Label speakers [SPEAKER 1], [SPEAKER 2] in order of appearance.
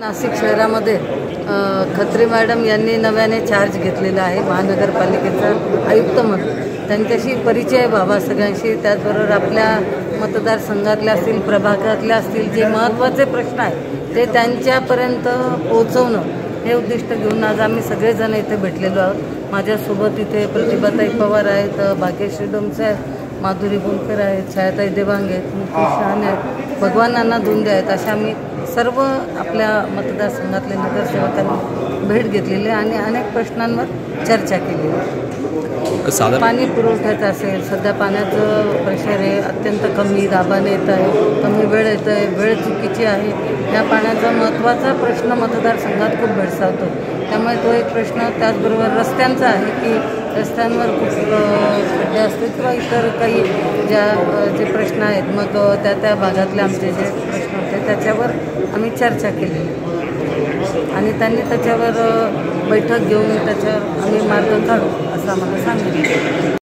[SPEAKER 1] नाशिक शहरामध्ये खत्री मॅडम यांनी नव्याने चार्ज घेतलेला आहे महानगरपालिकेचा आयुक्त म्हणून. त्यांच्याशी परिचय व्हावा सगळ्यांशी, त्याचबरोबर आपल्या मतदारसंघातल्या असतील, प्रभागातले असतील, जे महत्त्वाचे प्रश्न आहेत ते त्यांच्यापर्यंत पोहोचवणं हे उद्दिष्ट घेऊन आज आम्ही सगळेजण इथे भेटलेलो आहोत. माझ्यासोबत इथे प्रतिभाताई पवार आहेत, भाग्यश्री डोमसे आहेत, माधुरी बुलकर आहेत, छायाताई देवांगे आहेत, मुकेश शहाणे आहेत, भगवान नाना धुंदे आहेत. अशा आम्ही सर्व आपल्या मतदारसंघातले नगरसेवकांनी भेट घेतलेली आणि अनेक प्रश्नांवर चर्चा केली. पाणी पुरवठ्याचं असेल, सध्या पाण्याचं प्रेशर आहे, अत्यंत कमी दाबाने येत आहे, कमी वेळ येतं आहे, वेळ चुकीची आहे. या पाण्याचा महत्त्वाचा प्रश्न मतदारसंघात खूप भेडसावतो. त्यामुळे तो एक प्रश्न, त्याचबरोबर रस्त्यांचा आहे की रस्त्यांवर खूप खड्डे असतील किंवा इतर काही जे प्रश्न आहेत, मग त्या भागातले आमचे जे प्रश्न होते त्याच्यावर आम्ही चर्चा केली आणि त्यांनी त्याच्यावर बैठक घेऊन त्याच्यावर आम्ही मार्ग काढू असं आम्हाला सांगितलं.